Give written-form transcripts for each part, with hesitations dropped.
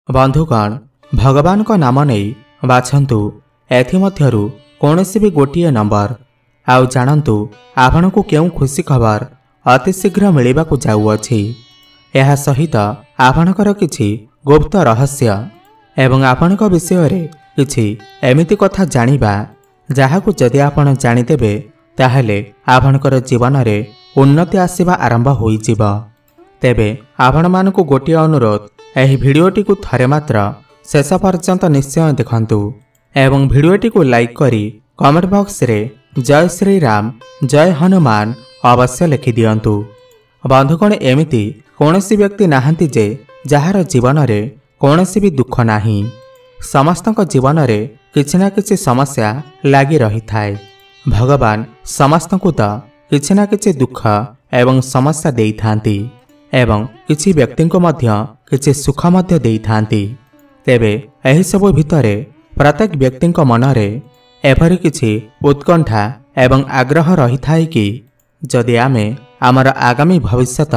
बंधुगण भगवान का नाम नहीं बाछंतु एथिमध्यरु कौनसी भी गोटे नंबर आउ जानतु आपण को क्यों खुशी खबर अति शीघ्र मिलवा जाऊँगी। यह सहित आपणकर किछि गुप्त रहस्य एवं आपण विषय किछि एमिति कथा जानिबा जहाकु जदि आपण जानिदेबे ताहेले आपणकर जीवन में उन्नति आसीबा आरंभ होइजिब। तेबे आपण मानकु गोटे अनुरोध एही भिडियोटी को थरे मात्र शेष पर्यंत निश्चय देखंतु एवं भिडियोटी को लाइक करी कमेंट बॉक्स रे जय श्री राम जय हनुमान अवश्य लिखि दियंतु। बंधुगण एमिति कौनसी व्यक्ति नाहंती जे जहार जीवन में कौनसी भी दुख नाही। समस्तक जीवन में किछि ना किछि समस्या लागी रही थाए। भगवान समस्त को तो किछि ना किछि दुख एवं समस्या देई थांती एवं किछि व्यक्ति को मध्य किछि सुख मध्य देई थांती। तेबे एही सब भितरे प्रत्येक व्यक्ति मन में एपरि किछि उत्कंठा एवं आग्रह रही थाए कि जदि आमे आमर आगामी भविष्यत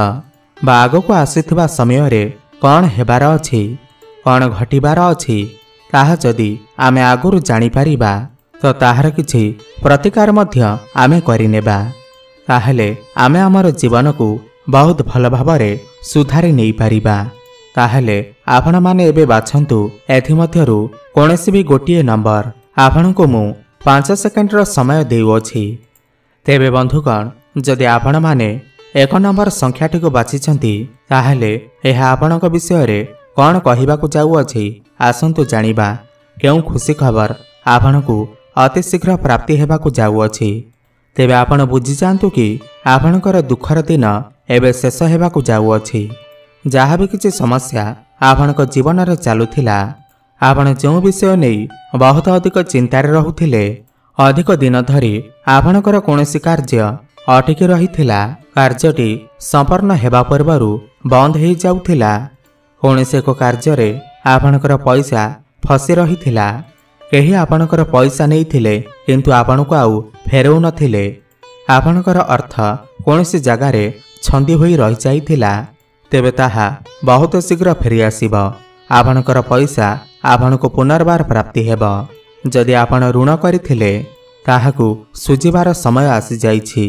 बा आगको आसीथिबा समय रे कौन हेबार अछि कौन घटिबार अछि ताहा जदि आमे आगुरु जानि परिबा तो ताहार किछि प्रतिकार मध्य आमे करिनेबा ताहेले आमे आमर जीवन को बहुत भल भाबरे सुधारी नहीं पारिबा। ताहेले आपण माने एबे बाछंतु एथिमध्यरु कोनोसी भी गोटे नंबर आपण को मु 5 सेकेंडर समय देउछि। तेबे बंधुगण जदि आपण माने एक नंबर संख्याटी को बाछिछंती ताहेले एहा आपणक विषय रे कौन कहिबाकु जाउछि आसंतु जानिबा केउ खुशी खबर आपणकु अति शीघ्र प्राप्ति हेबाकु जाउछि। तेबे आपण बुझी जांतु कि आपणकर दुखर दिन एबे शेष हेबाकु जाउछि। जहाँ भी किछि समस्या आपणक जीवन रे चालुथिला आपण जो विषय नहीं बहुत अधिक चिंतार रहुथिले अधिक दिन धरी आपणकर कौनसी कार्य अटकी रहिथिला कार्यटी संपूर्ण हेबा पूर्वरु बंद हो जाउथिला। कौनसी एक कार्य रे आपणकर पैसा फसी रहिथिला केही आपणकर पैसा नैथिले किंतु आपणको आउ फेरउ नथिले आपणकर अर्थ कौनसी जगार छंदी होई रहि जाइथिला तेबे ताहा बहुत शीघ्र फेरी आसीब। आपणकर पैसा आपणको पुनर्बार प्राप्ति हेब। जदि आपण ऋण करिथिले ताहाकु सुझिबार समय आसी जाइछि।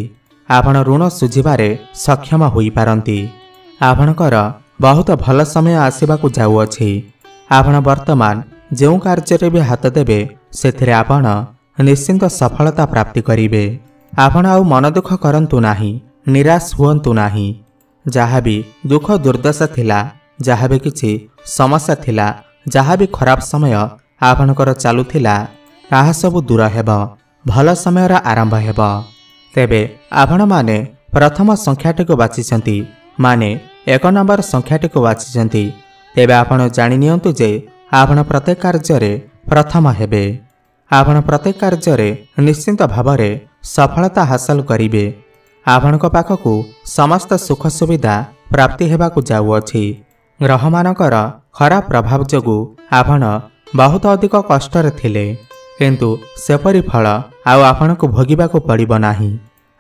आपण ऋण सुझिबारे सक्षम होई पारंती। आपणकर बहुत भल समय आसीबाकु जाउछि। आपण वर्तमान जो कार्य भी हाथ देबे सेथिरे आपण निश्चिंत सफलता प्राप्ति करिवे। आपण आउ मन दुख करंतु नाही निराश हुअंतु नाही। जहाँ भी दुख दुर्दशा थिला जहाँ भी किछि समस्या थिला जहाँ भी खराब समय आपणकर चालुथिला ताहा सब दूर हेब भल समय आरंभ हेब। तेबे आपण माने प्रथम संख्याटी को बाछिछंती माने एक नंबर संख्याटी को बाछिछंती तेबे आपण जानि नियंतु जे आपण प्रत्येक कार्य रे प्रथम हेबे। आपण प्रत्येक कार्य रे निश्चिंत भावरे सफलता हासिल करिवे। आपणक पाखकु समस्त सुख सुविधा प्राप्ति हेबाकु जाउछि। ग्रह मानकर खराब प्रभाव जोगु आपण बहुत अधिक कष्ट रे थिले किंतु सेपरि फल आउ आपणकु भोगिबाकु पड़िबो नाही।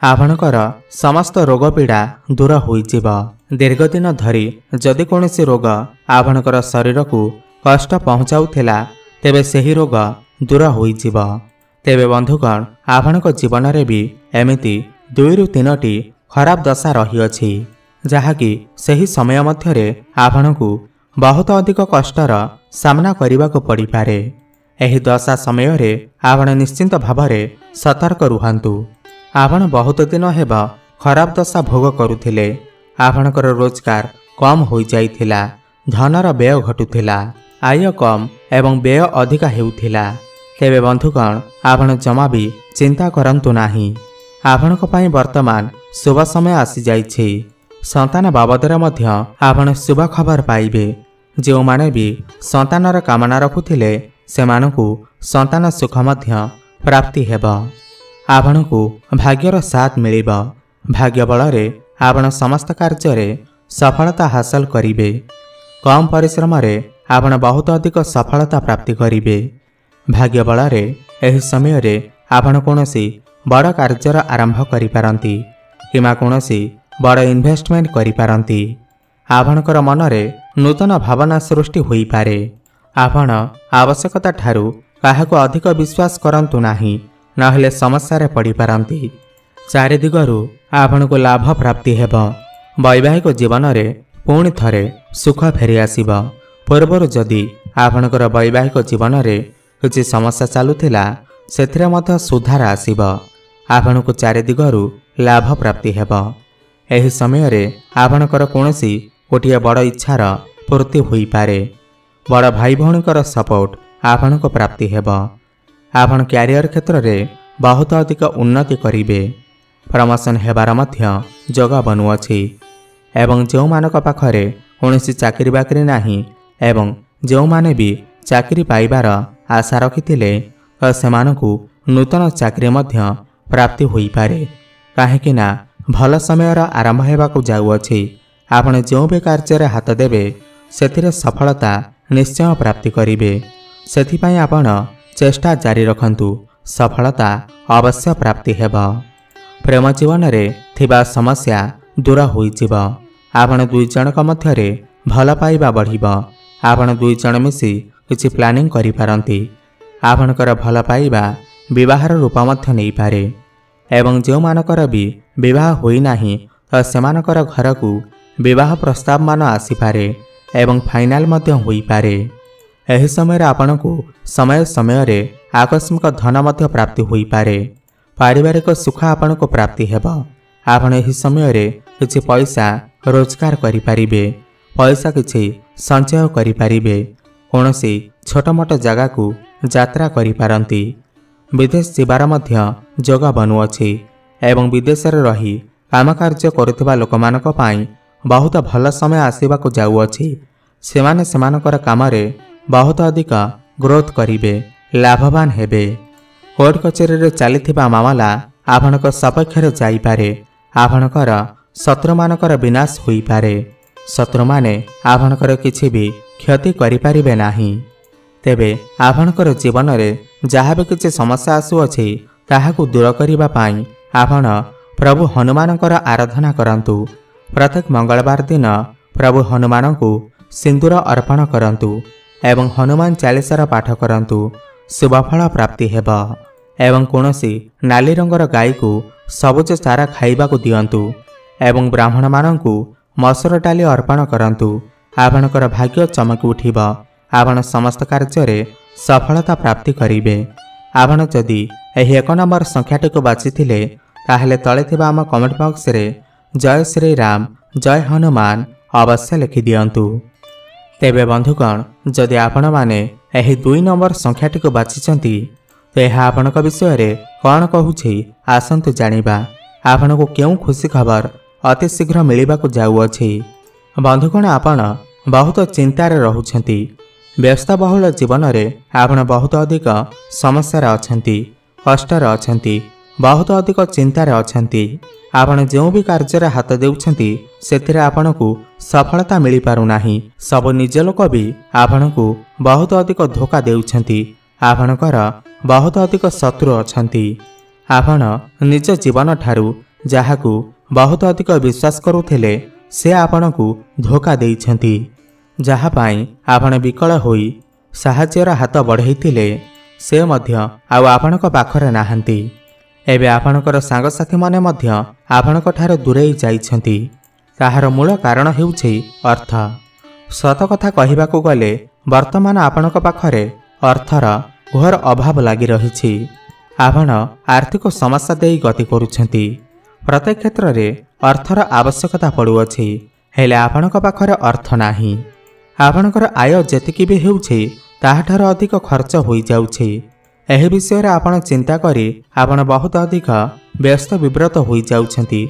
आपणकर समस्त रोग पीड़ा दूर होइजिब। दीर्घ दिन धरी जदि कोनोसी रोग आपणकर शरीर को कष्ट पहुँचाउथिला तेबे सेही रोग दूर होइजिब। तेबे बंधुगण आपणक जीवन रे भी एमिति 2 ରୁ 3ଟି खराब दशा रही अछि जहाँकि सही समय मध्यरे आपणकु बहुत अधिक कष्टर सामना करिबाकु पड़ी पारे। एही दशा समय रे आपण निश्चिंत भावरे सतर्क रुहंतु। आपण बहुत दिन हेब खराब दशा भोग करुथिले। आपणकर रोजगार कम हो जाइथिला धनर व्यय घटुथिला आय कम एवं व्यय अधिक हेउथिला। तेबे बंधुगण आपण जमा भी चिंता करंतु नाही। आपणक पई वर्तमान शुभ समय आसी जाइछि। संतान बाबदरे मध्य आपण शुभ खबर पाइबे। जो माने भी संतानर कामना रखुथिले सेमानकु संतान सुख मध्य प्राप्ति हेब। आपणकु भाग्यर साथ मिलिब। भाग्य बलरे आपण समस्त कार्य रे सफलता हासिल करिवे। कम परिश्रम रे आपण बहुत अधिक सफलता प्राप्ति करिवे। भाग्य बलरे एही समय रे आपण कोनोसी बड़ कार्यर आरंभ करि पारंती किमा कोनोसी बड़ इन्वेस्टमेंट करि पारंती। आपणकर मन रे नूतन भावना सृष्टि होई पारे। आपण आवश्यकता ठारू काहाको अधिक विश्वास करंतु नाही, नहेले समस्या रे पड़ी पारंती। चारि दिगरु आपनको लाभ प्राप्ति हेब। वैवाहिक जीवन रे पुणी थरे सुख फेरी आसीब। पूर्वरु जदि आपणकर वैवाहिक जीवन रे किछि समस्या चालुथिला सेथिरे मध्य सुधार आसीब। आपणको चारि दिगरु लाभ प्राप्ति हेब। एही समय रे आपणकर कोनोसी गोटिए बड़ इच्छार पूर्ति होई पारे। बड़ भाई भौणीकर सपोर्ट आपणको प्राप्ति हेब। आपण क्यारियर क्षेत्र रे बहुत अधिक उन्नति करिवे। प्रमोशन हेबार मध्य जोग बनुअछि। एवं जो मानक पाखरे कोनोसी चाकरी बाकरी नाही एवं जो माने भी चाकरी पाइबार आशा रखिथिले तो सेमानकु नूतन चाकरी मध्य प्राप्ति होई पारे। काहेकि ना भल समयर आरंभ हेबाकु जाउअछि। आपण जो भी कार्य रे हाथ देबे सेथिरे सफलता निश्चय प्राप्ति करिवे। सेथिपाई आपण चेष्टा जारी रखंतु, सफलता अवश्य प्राप्ति हेब। प्रेम जीवन रे थिबा समस्या दूर होइजिब। आपण दुई जनक मध्यरे भल पाइबा बढ़िब। आपण दुई जन मिसी किछि प्लानिंग करि पारंती। आपणकर भल पाइबा विवाहर रूप मध्य नै पारे। एवं जो मानकर भी विवाह होई नाही तो सेमानकर घरकू विवाह प्रस्ताव मान आसी पारे एवं फाइनाल मध्य होई पारे। एही समय आपणकू समय समय रे आकस्मिक धन मध्य प्राप्ति होई पारे। पारिवारिक सुख आपणको प्राप्ति हेब। आपण एही समय रे किछि पैसा रोजगार करि पारिबे। पैसा किछि संचय करि पारिबे। कोनोसी छोट मोट जगह को यात्रा करि पारंती। विदेश जीवार मध्य जोग बनुअछि। एवं विदेश रे रही काम कार्य करुथिबा लोकमानक पाई बहुत भल समय आसीबाकु जाउअछि। सेमाने सेमानकर काम रे बहुत अधिक ग्रोथ करिवे, लाभवान हेबे। कोर्ट कचेरी रे चलिथिबा मामला आपणक सपक्ष रे जाई पारे। आपणकर शत्रु मानकर विनाश होई पारे। शत्रु माने आपणकर किछि भी क्षति करि पारिबे नाही। तेबे आपणकर जीवन रे जहाँ भी किछि समस्या आसुअछि ताहाकु दूर करिबा पाई आपण प्रभु हनुमानकर आराधना करंतु। प्रत्येक मंगलवार दिन प्रभु हनुमानकु सिंदूर अर्पण करंतु एवं हनुमान चालीसार पाठ करंतु। शुभफल प्राप्ति हेब। एवं कोनोसी नाली रंगर गाई को सबुज चारा खाइबाकु दियंतु एवं ब्राह्मण मानंकु मसूर डाली अर्पण करंतु। आपणकर भाग्य चमकी उठिब। आपण समस्त कार्य रे सफलता प्राप्ति करिवे। आपण जदि एही 1 नंबर संख्याटी को बाछिथिले ताहले तळे थिबा आम कमेंट बॉक्स रे जय श्री राम जय हनुमान अवश्य लिखि दियंतु। तेबे बंधुगण जदि आपण माने एही 2 नंबर संख्याटी को बाछिचंती तो यह आपणक विषय रे कौन कहूछि आसंतु जानिबा। आपणको केउ खुशी खबर अति शीघ्र मिलिबाकु जाउअछि। बंधुगण आपण बहुत चिंतार रहुछंती। व्यस्तबहुल जीवन रे आपण बहुत अधिक समस्या रे अछंती, कष्ट रे अछंती, बहुत अधिक चिंतार अछंती। आपण जो भी कार्य रे हाथ देउछंती सेथिरे आपणकू सफलता मिली पारु नाही। सब निज लोक भी आपणकू बहुत अधिक धोखा देउछंती। आपणकर बहुत अधिक शत्रु अछंती। आपण निज जीवन ठारू जाहाकू बहुत अधिक विश्वास करुथिले से आपणकू धोखा देइछंती। जहा पाई आपण विकल होई साहाଯ୍यर हाथ बढ़ाइथिले से मध्य आउ आपणक पाखरे नाहंती। एबे आपणकर सांगसाथी माने मध्य आपणक ठारे दूरेई जाइछंती। ताहार मूल कारण हेउछि अर्थ। सत कथा कहिबाकू गले वर्तमान आपणक पाखरे अर्थर घोर अभाव लागि रहिछि। आपण आर्थिक समस्या देई गति करुछंती। प्रत्येक क्षेत्र रे अर्थर आवश्यकता पड़ुअछि, हेले आपणक पाखरे अर्थ नाही। आपणकर आय जेतिकी भी हेउछि ताहाठार अधिक खर्च होई जाउछि। एही विषय रे आपण चिंता करी आपण बहुत अधिक व्यस्त विब्रत होई जाउछंती।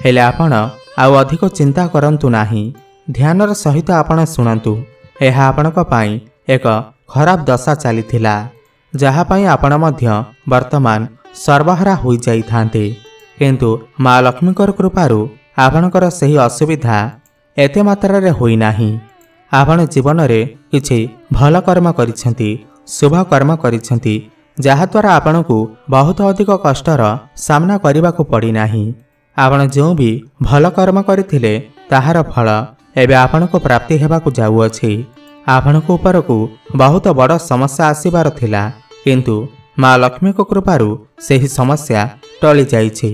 हेले आपण आउ अधिक चिंता करंतु नाही। ध्यानर सहित आपण सुनंतु। एहा आपणक पाई एक खराब दशा चलीथिला, जहा पाई आपण मध्य वर्तमान सर्वहारा होई जाइथांते। किंतु माँ लक्ष्मीकर कृपारू आपणकर सही असुविधा एते मात्रा रे होई नाही। आपण जीवन रे किछि भल कर्म करिसेंती, शुभ कर्म करिसेंती, जहा द्वारा आपणकू बहुत अधिक कष्टर सामना करने को पड़ी नाही। आपण जो भी भल कर्म करथिले ताहार फल एबे आपनको प्राप्ति हेबाकु जाउअछि। आपनको उपरकु बहुत बड़ समस्या आसीबार थिला, किंतु माँ लक्ष्मी को कृपारु सेही समस्या टली जाइछि।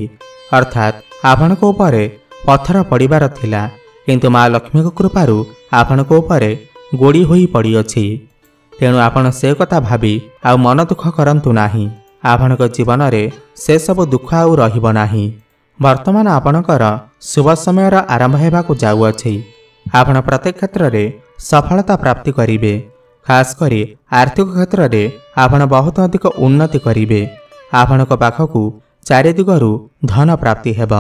अर्थात आपनको उपरे पत्थर पड़िबार थिला, किंतु माँ लक्ष्मी को कृपारु आपनको उपरे गोड़ी होई पड़िअछि। तेणु आपण से कथा भाबी आ मन दुख करंतु नाही। आपणक जीवन में से सब दुख आउ रहिबो नाही। वर्तमान आपणकर शुभ समय आरंभ हेबाकु जाउअछि। आपण प्रत्येक क्षेत्र में सफलता प्राप्ति करिवे। खास करी आर्थिक क्षेत्र में आपण बहुत अधिक उन्नति करिवे। आपणक पाखकु चारि दिगरु धन प्राप्ति हेब।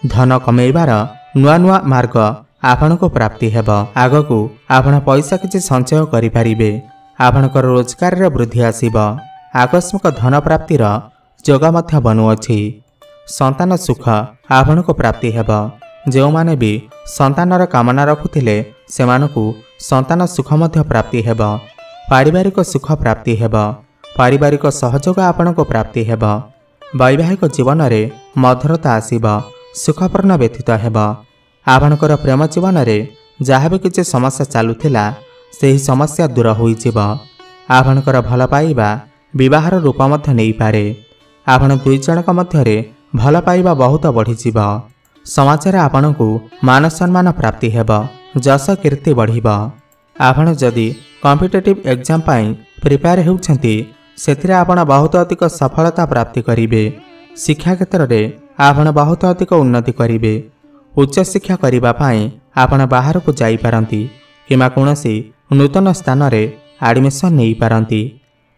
धन कमेइबार नुआ नुआ मार्ग आपणको प्राप्ति हेब। आगकु आपण पैसा किछि संचय करि पारिबे। आपणकर रोजगार रे वृद्धि आसीब। आकस्मिक धन प्राप्तिर जोग मध्य बनुअछि। संतान सुख आपणको प्राप्ति हेब। जो माने भी संतानर कामना रखुथिले सेमानकु संतान सुख मध्य प्राप्ति हेब। पारिवारिक सुख प्राप्ति हेब। पारिवारिक सहयोग आपणको प्राप्ति हेब। वैवाहिक जीवन में मधुरता आसीब। सुखपूर्ण व्यतीत हेब। आपणकर प्रेम जीवन में जहाँ भी किसी समस्या चलुथिला सेही समस्या दूर होइजिब। आपणकर भल पाइबा विवाहर रूप मध्य नहीं पारे। आपण दुई जनक मध्यरे भल पाइबा बहुत बढ़ीजिब। समाज आपणकु मान सम्मान प्राप्ति हेब। जस कीर्ति बढ़िब। आपण जदि कॉम्पिटिटिव एग्जाम पाई प्रिपेयर होउछंती सेथिरे आपण बहुत अधिक सफलता प्राप्ति करिवे। शिक्षा क्षेत्र में आपण बहुत अधिक उन्नति करिवे। उच्च शिक्षा करिबा पाई आपण बाहर को जाई पारंती किमा कोनोसी नूतन स्थान रे एडमिशन नहीं पारंती।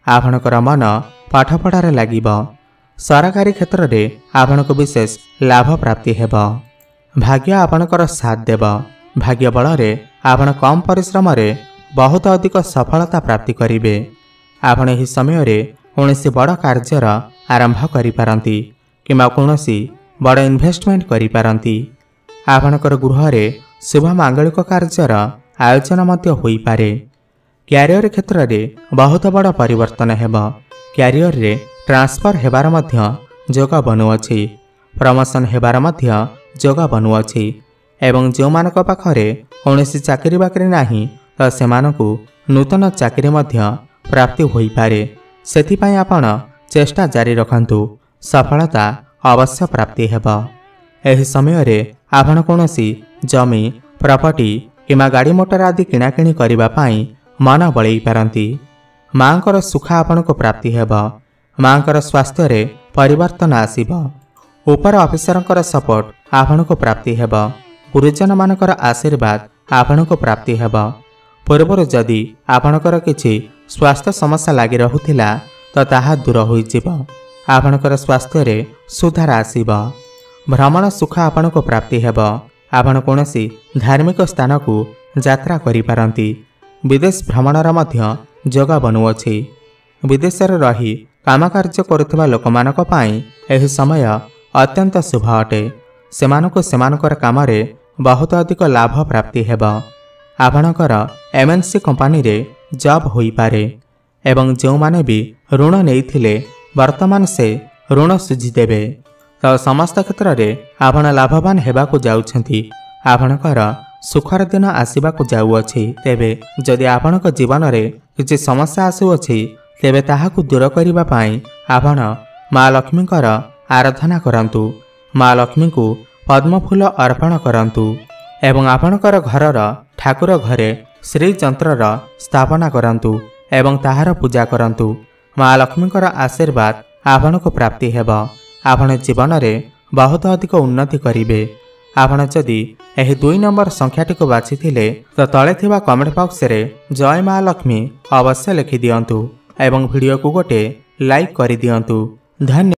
आपणकर मन पाठपढ़ारे लागिब। सरकारी क्षेत्र में आपणको विशेष लाभ प्राप्ति हेब। भाग्य आपणकर साथ देव। भाग्य बल रे आपण कम परिश्रम रे बहुत अधिक सफलता प्राप्ति करिवे। आपण एही समय रे कोनोसी बड़ कार्यर आरंभ करि पारंती किमा कोनोसी बड़ इन्वेस्टमेंट करि पारंती। आपणकर गृह रे शुभ मांगलिक कार्यर आयोजन मध्य होई पारे। क्यारियर क्षेत्र में बहुत बड़ परिवर्तन हेब। क्यारियर रे ट्रांसफर हेबार मध्य जोग बनुअछि। प्रमोशन हेबार मध्य जोग बनुअछि। एवं जो मानक पाखरे कोनोसी चाकरी बाकरी नाही त सेमानकु नूतन चाकरी मध्य प्राप्ति होई पारे। सेथिपाई आपण चेष्टा जारी रखंतु। सफलता अवश्य प्राप्ति हेब। एही समय रे आपण कोनोसी जमी प्रॉपर्टी किमा गाड़ी मोटर आदि किणाकिणी करिबा पाई मन बळेई पारंती। मांकर सुख आपनको प्राप्ति हेब। मांकर स्वास्थ्य रे परिवर्तन आसीब। ऊपर ऑफिसरंकर सपोर्ट आपनको प्राप्ति हेब। गुरुजन मानकर आशीर्वाद आपनको प्राप्ति हेब। पूर्वर जदि आपणकर किछि स्वास्थ्य समस्या लागि रहुथिला तो ताहा दूर होइजिब। आपणकर स्वास्थ्य रे सुधार आसीब। भ्रमण सुख आपनको प्राप्ति हेब। आपण कोनोसी धार्मिक स्थान को यात्रा करि पारंती। विदेश भ्रमणर मध्य जोग बनुअछि। विदेश रे रही काम कार्य करुथिबा लोकमानक पाई एही समय अत्यंत शुभ अटे। सेमानको सेमानकर काम रे बहुत अधिक लाभ प्राप्ति हेब। आपणकर एमएनसी कंपनी रे जॉब होई पारे। एवं जो माने भी ऋण नेइथिले वर्तमान से ऋण सुझी देबे। तो समस्त क्षेत्र में आपण लाभवान हेबाकु जाउछंती। आपणकर सुखर दिन आसीबाकु जाउअछि। तेबे जदि आपणक जीवन में किछि समस्या आसुअछि तेबे ताहाकु दूर करिबा पाई आपण माँ लक्ष्मीकर आराधना करंतु। माँ लक्ष्मी को पद्म फूल अर्पण करंतु एवं आपणकर घरर ठाकुर घरे श्री यंत्रर स्थापना करंतु एवं ताहार पूजा करंतु। माँ लक्ष्मीकर आशीर्वाद आपणको प्राप्ति हेब। आपण जीवन में बहुत अधिक उन्नति करिवे। आपण जदि एही 2 नंबर संख्याटी को बाछिथिले तो तले थिबा कमेंट बॉक्स रे जय माँ लक्ष्मी अवश्य लिखि दियंतु एवं वीडियो को गोटे लाइक करि दियंतु। धन्यवाद।